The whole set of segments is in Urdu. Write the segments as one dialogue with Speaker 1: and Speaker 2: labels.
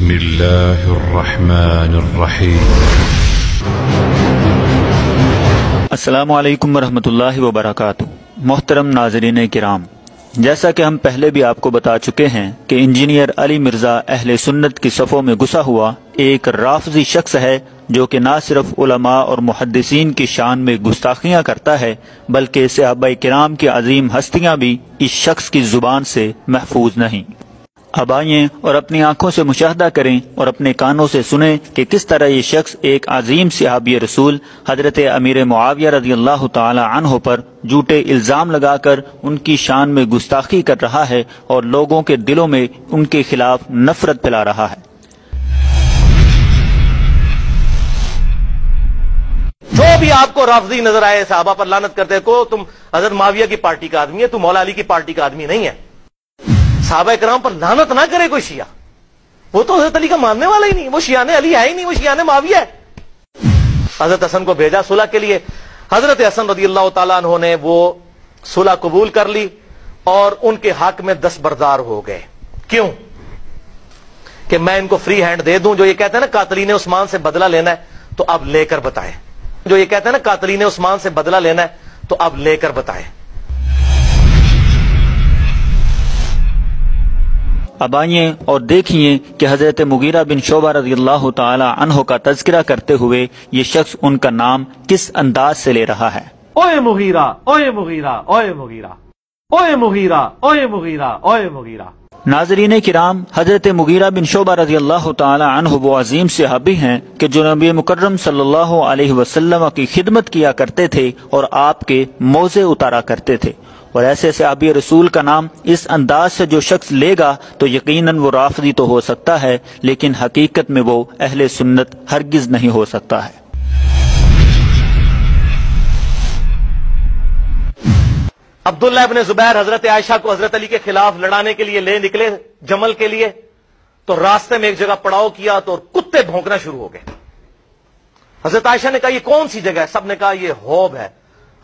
Speaker 1: بسم اللہ الرحمن الرحیم۔
Speaker 2: السلام علیکم ورحمۃ اللہ وبرکاتہ۔ محترم ناظرین کرام، جیسا کہ ہم پہلے بھی آپ کو بتا چکے ہیں کہ انجینئر علی مرزا اہل سنت کی صفوں میں گھسا ہوا ایک رافضی شخص ہے جو کہ نہ صرف علماء اور محدثین کی شان میں گستاخیاں کرتا ہے بلکہ صحابہ کرام کی عظیم ہستیاں بھی اس شخص کی زبان سے محفوظ نہیں۔ اب آئیں اور اپنی آنکھوں سے مشاہدہ کریں اور اپنے کانوں سے سنیں کہ کس طرح یہ شخص ایک عظیم صحابی رسول حضرت امیر معاویہ رضی اللہ تعالی عنہ پر جھوٹے الزام لگا کر ان کی شان میں گستاخی کر رہا ہے اور لوگوں کے دلوں میں ان کے خلاف نفرت پھیلا رہا ہے۔
Speaker 3: جو بھی آپ کو رافضی نظر آئے صحابہ پر لعنت کرتے کو، تم حضرت معاویہ کی پارٹی کا آدمی ہے، تم مولا علی کی پارٹی کا آدمی نہیں ہے۔ صحابہ کرام پر لعنت نہ کرے کوئی شیعہ، وہ تو حضرت علی کا ماننے والا ہی نہیں، وہ شیعہ نے علی ہے ہی نہیں، وہ شیعہ نے معاویہ ہے۔ حضرت حسن کو بھیجا صلح کے لیے، حضرت حسن رضی اللہ تعالیٰ عنہ نے وہ صلح قبول کر لی اور ان کے حق میں دستبردار ہو گئے۔ کیوں؟ کہ میں ان کو فری ہینڈ دے دوں۔ جو یہ کہتے ہیں نا قاتلین عثمان سے بدلہ لینا ہے تو اب لے کر بتائیں، جو یہ کہتے ہیں نا قاتلین عثمان سے بدلہ لینا ہے تو اب لے کر بتائیں۔
Speaker 2: اب آئیں اور دیکھیے کہ حضرت مغیرہ بن شعبہ رضی اللہ تعالی عنہ کا تذکرہ کرتے ہوئے یہ شخص ان کا نام کس انداز سے لے رہا ہے۔
Speaker 3: اوے مغیرہ، اوے مغیرہ، اوے مغیرہ، اوے مغیرہ، اوے مغیرہ، اوے مغیرہ۔
Speaker 2: ناظرین کرام، حضرت مغیرہ بن شعبہ رضی اللہ تعالی عنہ وہ عظیم صحابی ہیں کہ جو نبی مکرم صلی اللہ علیہ وسلم کی خدمت کیا کرتے تھے اور آپ کے موضع اتارا کرتے تھے، اور ایسے صحابی رسول کا نام اس انداز سے جو شخص لے گا تو یقیناً وہ رافضی تو ہو سکتا ہے لیکن حقیقت میں وہ اہل سنت ہرگز نہیں ہو سکتا ہے۔
Speaker 3: عبداللہ ابن زبیر حضرت عائشہ کو حضرت علی کے خلاف لڑانے کے لیے لے نکلے جمل کے لیے، تو راستے میں ایک جگہ پڑاؤ کیا تو کتے بھونکنا شروع ہو گئے۔ حضرت عائشہ نے کہا یہ کون سی جگہ ہے؟ سب نے کہا یہ حوض ہے۔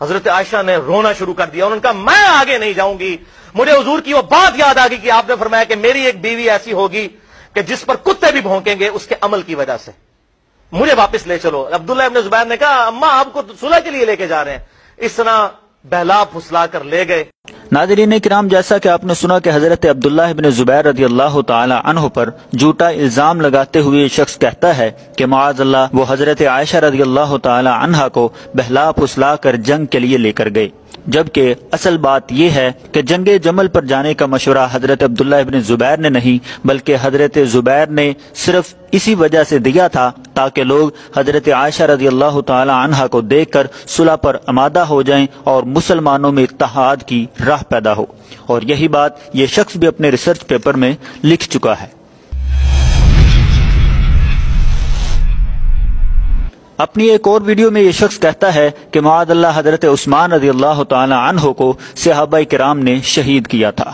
Speaker 3: حضرت عائشہ نے رونا شروع کر دیا، انہوں نے کہا میں آگے نہیں جاؤں گی۔ مجھے حضور کی وہ بات یاد آ گئی کہ آپ نے فرمایا کہ میری ایک بیوی ایسی ہوگی کہ جس پر کتے بھی بھونکیں گے اس کے عمل کی وجہ سے، مجھے واپس لے چلو۔ عبداللہ ابن زبیر نے کہا اماں آپ کو صلح کے لیے لے کے جا رہے ہیں۔ اس طرح بہلا پھسلا کر لے گئے۔
Speaker 2: ناظرین کرام، جیسا کہ آپ نے سنا کہ حضرت عبداللہ ابن زبیر رضی اللہ تعالی عنہ پر جھوٹا الزام لگاتے ہوئے یہ شخص کہتا ہے کہ معاذ اللہ وہ حضرت عائشہ رضی اللہ تعالی عنہا کو بہلا پھسلا کر جنگ کے لیے لے کر گئے، جبکہ اصل بات یہ ہے کہ جنگ جمل پر جانے کا مشورہ حضرت عبداللہ ابن زبیر نے نہیں بلکہ حضرت زبیر نے صرف اسی وجہ سے دیا تھا تاکہ لوگ حضرت عائشہ رضی اللہ تعالی عنہا کو دیکھ کر صلح پر آمادہ ہو جائیں اور مسلمانوں میں اتحاد کی راہ پیدا ہو، اور یہی بات یہ شخص بھی اپنے ریسرچ پیپر میں لکھ چکا ہے۔ اپنی ایک اور ویڈیو میں یہ شخص کہتا ہے کہ معاذ اللہ حضرت عثمان رضی اللہ تعالی عنہ کو صحابہ کرام نے شہید کیا تھا۔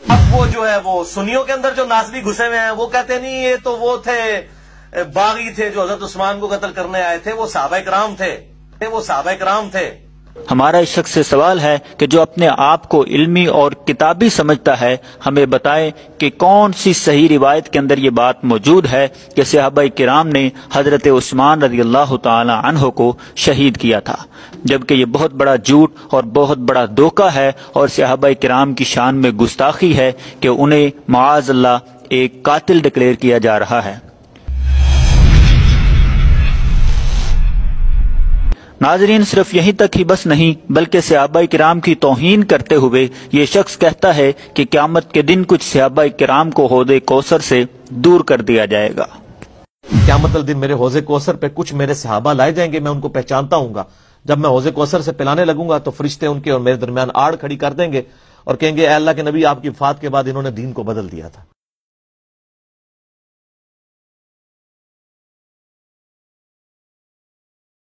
Speaker 3: اب وہ جو ہے وہ سنیوں کے اندر جو ناصبی گھسے ہوئے ہیں وہ کہتے نہیں یہ تو وہ تھے باغی تھے جو حضرت عثمان کو قتل کرنے آئے تھے، وہ صحابہ کرام تھے، وہ صحابہ کرام تھے۔
Speaker 2: ہمارا اس شخص سے سوال ہے کہ جو اپنے آپ کو علمی اور کتابی سمجھتا ہے ہمیں بتائے کہ کون سی صحیح روایت کے اندر یہ بات موجود ہے کہ صحابہ کرام نے حضرت عثمان رضی اللہ تعالی عنہ کو شہید کیا تھا، جبکہ یہ بہت بڑا جھوٹ اور بہت بڑا دھوکہ ہے اور صحابہ کرام کی شان میں گستاخی ہے کہ انہیں معاذ اللہ ایک قاتل ڈکلیئر کیا جا رہا ہے۔ ناظرین، صرف یہیں تک ہی بس نہیں بلکہ صحابہ کرام کی توہین کرتے ہوئے یہ شخص کہتا ہے کہ قیامت کے دن کچھ صحابہ کرام کو حوض کوثر سے دور کر دیا جائے گا۔
Speaker 3: قیامت الدن میرے حوض کوثر پہ کچھ میرے صحابہ لائے جائیں گے، میں ان کو پہچانتا ہوں گا۔ جب میں حوض کوثر سے پلانے لگوں گا تو فرشتے ان کے اور میرے درمیان آڑ کھڑی کر دیں گے اور کہیں گے اے اللہ کے نبی آپ کی وفات کے بعد انہوں نے دین کو بدل دیا تھا۔